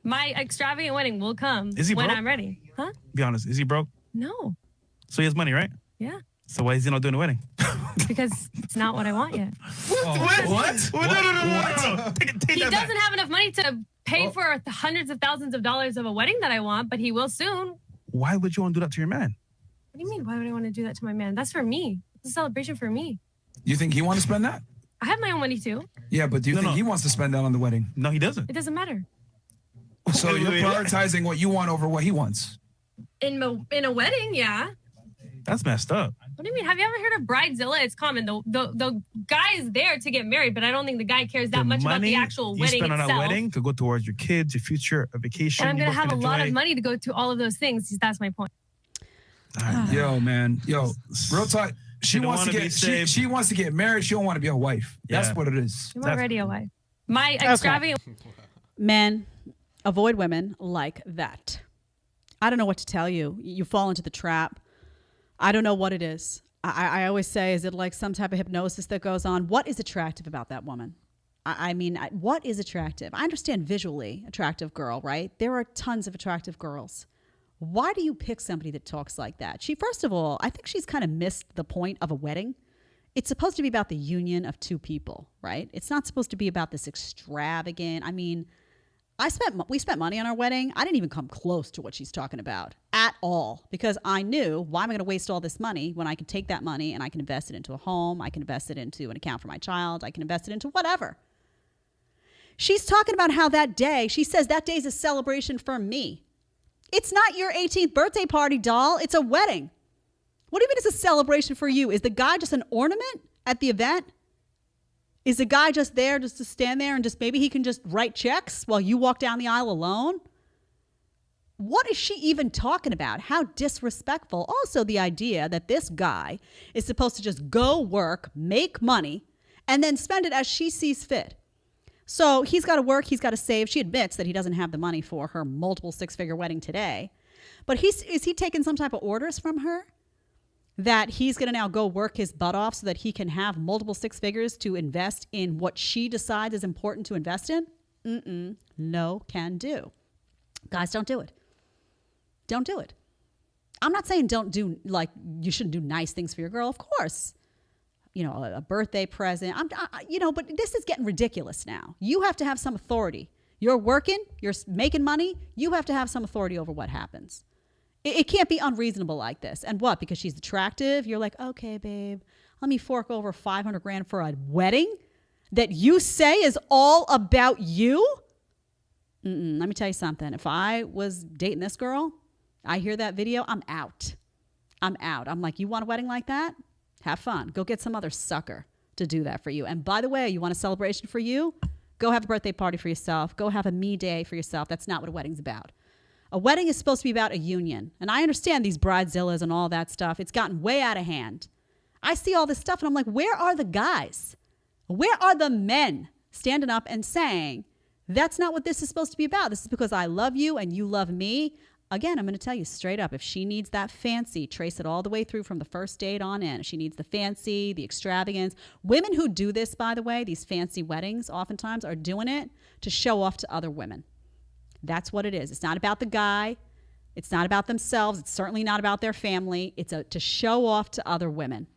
My extravagant wedding will come Is he when broke? I'm ready. Huh? Be honest, is he broke? No. So he has money, right? Yeah. So why is he not doing the wedding? Because it's not what I want yet. What? No. Take He that doesn't back. have enough money to pay for the hundreds of thousands of dollars of a wedding that I want, but he will soon. Why would you want to do that to your man? What do you mean? Why would I want to do that to my man? That's for me. It's a celebration for me. You think he wants to spend that? I have my own money too. Yeah, but do you think he wants to spend that on the wedding? No, he doesn't. It doesn't matter. So you're prioritizing what you want over what he wants. In a wedding, yeah. That's messed up. What do you mean? Have you ever heard of bridezilla? It's common. The guy is there to get married, but I don't think the guy cares that much about the actual wedding you spend itself. on a wedding could go towards your kids, your future, a vacation. And I'm going to have a lot of money to go to all of those things. That's my point. Yo, man. Yo, real talk. She wants to get married. She don't want to be a wife. Yeah. That's what it is. I'm already a wife. My extravagant... Men, avoid women like that. I don't know what to tell you. You fall into the trap. I don't know what it is. I always say, is it like some type of hypnosis that goes on? What is attractive about that woman? I mean, what is attractive? I understand visually attractive girl, right? There are tons of attractive girls. Why do you pick somebody that talks like that? First of all, I think she's kind of missed the point of a wedding. It's supposed to be about the union of two people, right? It's not supposed to be about this extravagant. I mean, we spent money on our wedding. I didn't even come close to what she's talking about at all, because I knew, why am I going to waste all this money when I can take that money and I can invest it into a home, I can invest it into an account for my child, I can invest it into whatever. She's talking about how that day, she says that day is a celebration for me. It's not your 18th birthday party, doll. It's a wedding. What do you mean it's a celebration for you? Is the guy just an ornament at the event? Is the guy just there just to stand there and just maybe he can just write checks while you walk down the aisle alone? What is she even talking about? How disrespectful. Also, the idea that this guy is supposed to just go work, make money, and then spend it as she sees fit. So he's got to work, he's got to save. She admits that he doesn't have the money for her multiple six-figure wedding today. But is he taking some type of orders from her? That he's going to now go work his butt off so that he can have multiple six figures to invest in what she decides is important to invest in? No can do. Guys, don't do it. Don't do it. I'm not saying you shouldn't do nice things for your girl. Of course. You know, a birthday present. But this is getting ridiculous now. You have to have some authority. You're working, you're making money. You have to have some authority over what happens. It can't be unreasonable like this. And what? Because she's attractive? You're like, okay, babe, let me fork over $500,000 for a wedding that you say is all about you? Let me tell you something. If I was dating this girl, I hear that video, I'm out. I'm like, you want a wedding like that? Have fun. Go get some other sucker to do that for you. And by the way, you want a celebration for you? Go have a birthday party for yourself. Go have a me day for yourself. That's not what a wedding's about. A wedding is supposed to be about a union. And I understand these bridezillas and all that stuff. It's gotten way out of hand. I see all this stuff and I'm like, where are the guys? Where are the men standing up and saying, that's not what this is supposed to be about. This is because I love you and you love me. Again, I'm going to tell you straight up, if she needs that fancy, trace it all the way through from the first date on in. If she needs the fancy, the extravagance. Women who do this, by the way, these fancy weddings, oftentimes are doing it to show off to other women. That's what it is. It's not about the guy. It's not about themselves. It's certainly not about their family. It's to show off to other women.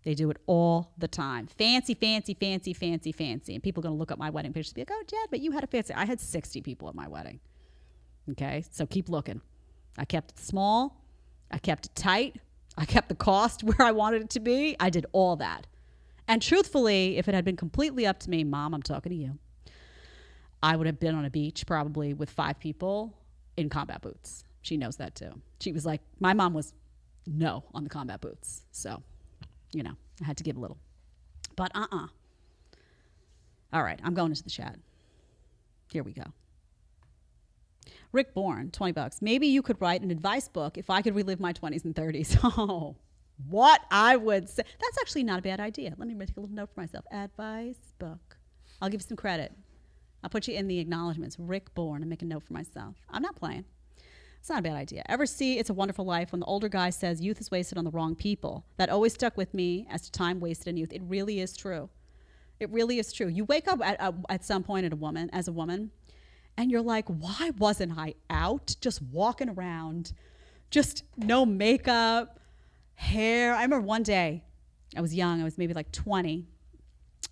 They do it all the time. Fancy, fancy, fancy, fancy, fancy. And people are going to look up my wedding pictures and be like, oh, Jed, but you had a fancy. I had 60 people at my wedding. Okay, so keep looking. I kept it small. I kept it tight. I kept the cost where I wanted it to be. I did all that. And truthfully, if it had been completely up to me, Mom, I'm talking to you, I would have been on a beach probably with 5 people in combat boots. She knows that too. She was like, my mom was no on the combat boots. So, I had to give a little. But All right, I'm going into the chat. Here we go. Rick Bourne, $20. Maybe you could write an advice book if I could relive my 20s and 30s. Oh, what I would say. That's actually not a bad idea. Let me take a little note for myself. Advice book. I'll give you some credit. I'll put you in the acknowledgments. Rick Bourne, and make a note for myself. I'm not playing. It's not a bad idea. Ever see It's a Wonderful Life when the older guy says youth is wasted on the wrong people? That always stuck with me as to time wasted in youth. It really is true. It really is true. You wake up at some point as a woman, and you're like, why wasn't I out just walking around, just no makeup, hair? I remember one day, I was young, I was maybe like 20.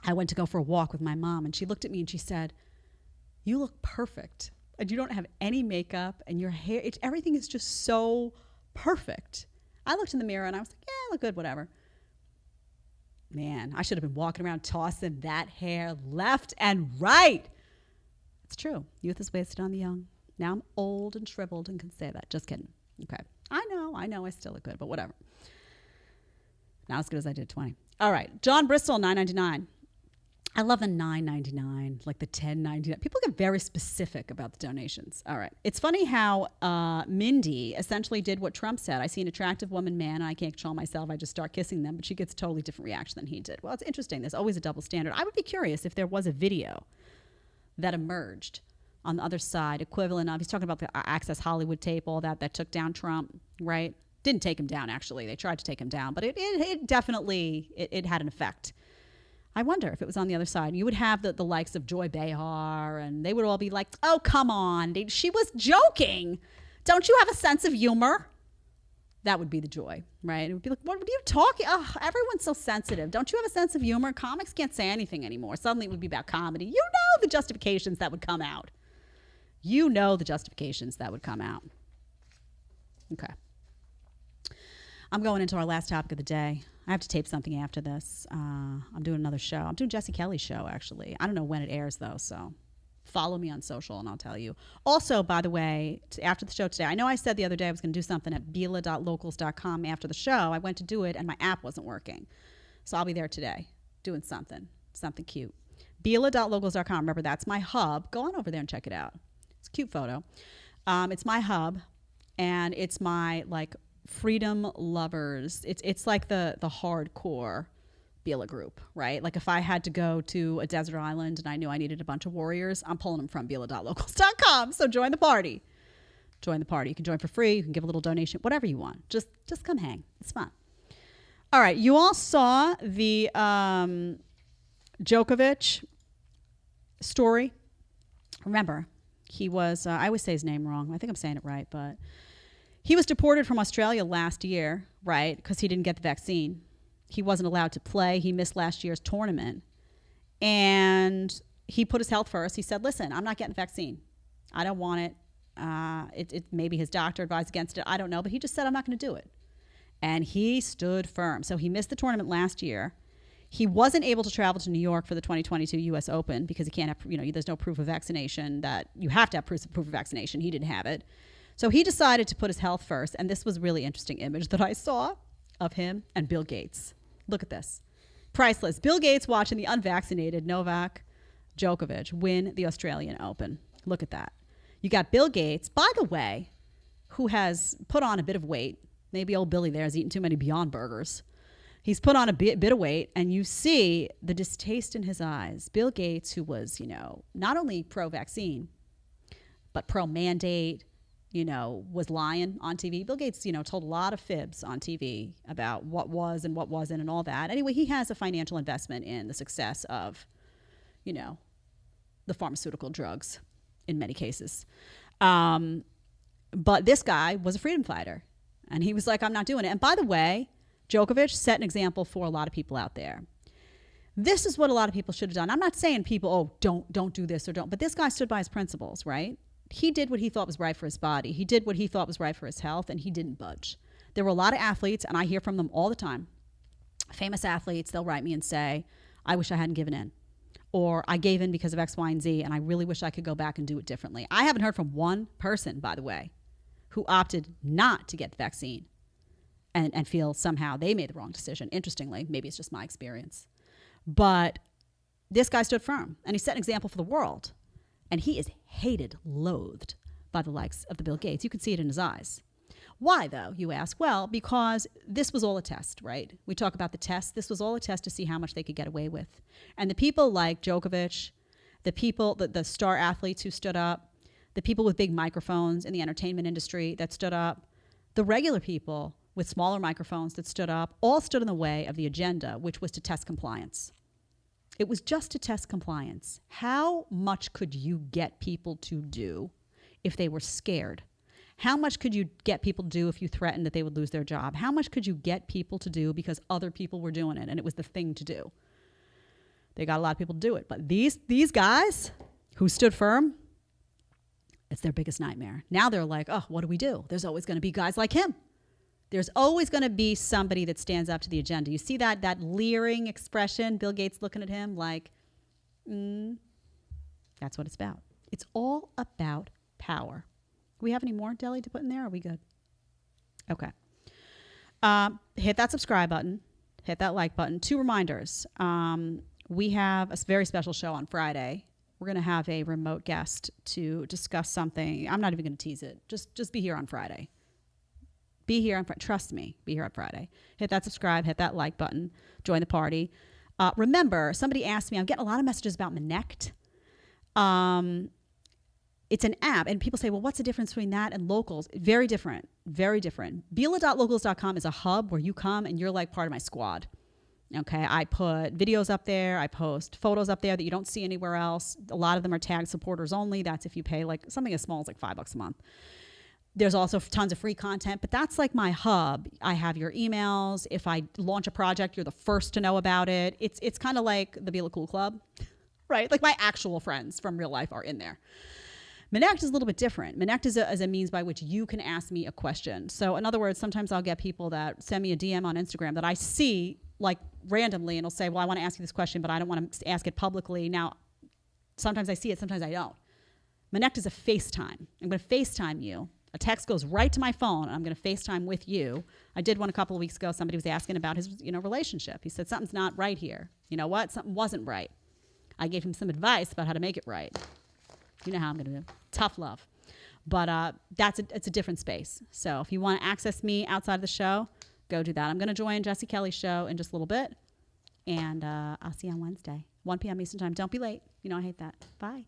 I went to go for a walk with my mom, and she looked at me and she said, you look perfect. And you don't have any makeup and your hair, everything is just so perfect. I looked in the mirror and I was like, yeah, I look good, whatever. Man, I should have been walking around tossing that hair left and right. It's true. Youth is wasted on the young. Now I'm old and shriveled and can say that. Just kidding. Okay. I know I still look good, but whatever. Not as good as I did at 20. All right. John Bristol, $9.99. I love the $9.99, like the $10.99. People get very specific about the donations. All right. It's funny how Mindy essentially did what Trump said. I see an attractive woman, man, and I can't control myself. I just start kissing them. But she gets a totally different reaction than he did. Well, it's interesting. There's always a double standard. I would be curious if there was a video that emerged on the other side, equivalent of, he's talking about the Access Hollywood tape, all that took down Trump, right? Didn't take him down, actually. They tried to take him down, but it definitely, it had an effect. I wonder if it was on the other side. You would have the likes of Joy Behar, and they would all be like, oh, come on. She was joking. Don't you have a sense of humor? That would be the joy, right? It would be like, what are you talking? Oh, everyone's so sensitive. Don't you have a sense of humor? Comics can't say anything anymore. Suddenly it would be about comedy. You know the justifications that would come out. You know the justifications that would come out. Okay. I'm going into our last topic of the day. I have to tape something after this. I'm doing another show. I'm doing Jesse Kelly's show, actually. I don't know when it airs, though, so follow me on social, and I'll tell you. Also, by the way, after the show today, I know I said the other day I was going to do something at bila.locals.com after the show. I went to do it, and my app wasn't working. So I'll be there today doing something cute. bila.locals.com. Remember, that's my hub. Go on over there and check it out. It's a cute photo. It's my hub, and it's my, freedom lovers. It's like the hardcore Bila group, right? Like if I had to go to a desert island and I knew I needed a bunch of warriors, I'm pulling them from bila.locals.com. So join the party. Join the party. You can join for free. You can give a little donation, whatever you want. Just come hang. It's fun. All right. You all saw the Djokovic story. Remember, he was, I always say his name wrong. I think I'm saying it right, but he was deported from Australia last year, right? Because he didn't get the vaccine. He wasn't allowed to play. He missed last year's tournament. And he put his health first. He said, listen, I'm not getting the vaccine. I don't want it. Maybe his doctor advised against it. I don't know. But he just said, I'm not going to do it. And he stood firm. So he missed the tournament last year. He wasn't able to travel to New York for the 2022 U.S. Open because he can't have, there's no proof of vaccination that you have to have proof of vaccination. He didn't have it. So he decided to put his health first. And this was a really interesting image that I saw of him and Bill Gates. Look at this. Priceless. Bill Gates watching the unvaccinated Novak Djokovic win the Australian Open. Look at that. You got Bill Gates, by the way, who has put on a bit of weight. Maybe old Billy there has eaten too many Beyond Burgers. He's put on a bit of weight, and you see the distaste in his eyes. Bill Gates, who was, not only pro-vaccine, but pro-mandate, was lying on TV. Bill Gates, told a lot of fibs on TV about what was and what wasn't and all that. Anyway, he has a financial investment in the success of, the pharmaceutical drugs in many cases. But this guy was a freedom fighter, and he was like, I'm not doing it. And by the way, Djokovic set an example for a lot of people out there. This is what a lot of people should have done. I'm not saying people, don't do this or don't, but this guy stood by his principles, right? He did what he thought was right for his body. He did what he thought was right for his health, and he didn't budge. There were a lot of athletes, and I hear from them all the time. Famous athletes, they'll write me and say, I wish I hadn't given in. Or I gave in because of X, Y, and Z, and I really wish I could go back and do it differently. I haven't heard from one person, by the way, who opted not to get the vaccine and feel somehow they made the wrong decision. Interestingly, maybe it's just my experience. But this guy stood firm, and he set an example for the world. And he is hated, loathed by the likes of the Bill Gates. You can see it in his eyes. Why, though, you ask? Well, because this was all a test, right? We talk about the test. This was all a test to see how much they could get away with. And the people like Djokovic, the star athletes who stood up, the people with big microphones in the entertainment industry that stood up, the regular people with smaller microphones that stood up, all stood in the way of the agenda, which was to test compliance. It was just to test compliance. How much could you get people to do if they were scared? How much could you get people to do if you threatened that they would lose their job? How much could you get people to do because other people were doing it and it was the thing to do? They got a lot of people to do it. But these guys who stood firm, it's their biggest nightmare. Now they're like, oh, what do we do? There's always going to be guys like him. There's always going to be somebody that stands up to the agenda. You see that leering expression, Bill Gates looking at him like, that's what it's about. It's all about power. Do we have any more, Deli, to put in there? Are we good? Okay. Hit that subscribe button. Hit that like button. 2 reminders. We have a very special show on Friday. We're going to have a remote guest to discuss something. I'm not even going to tease it. Just be here on Friday. Be here on Friday. Trust me. Be here on Friday. Hit that subscribe. Hit that like button. Join the party. Remember, somebody asked me, I'm getting a lot of messages about Monect. It's an app, and people say, well, what's the difference between that and locals? Very different. Very different. Bila.locals.com is a hub where you come and you're like part of my squad. Okay, I put videos up there. I post photos up there that you don't see anywhere else. A lot of them are tagged supporters only. That's if you pay like something as small as like $5 a month. There's also tons of free content, but that's like my hub. I have your emails. If I launch a project, you're the first to know about it. It's kind of like the Bila Cool Club, right? Like my actual friends from real life are in there. Monect is a little bit different. Monect is a means by which you can ask me a question. So in other words, sometimes I'll get people that send me a DM on Instagram that I see like randomly, and will say, well, I want to ask you this question, but I don't want to ask it publicly. Now, sometimes I see it, sometimes I don't. Monect is a FaceTime. I'm going to FaceTime you. A text goes right to my phone, and I'm going to FaceTime with you. I did one a couple of weeks ago. Somebody was asking about his, relationship. He said, something's not right here. You know what? Something wasn't right. I gave him some advice about how to make it right. You know how I'm going to do. Tough love. But it's a different space. So if you want to access me outside of the show, go do that. I'm going to join Jesse Kelly's show in just a little bit. And I'll see you on Wednesday, 1 p.m. Eastern time. Don't be late. I hate that. Bye.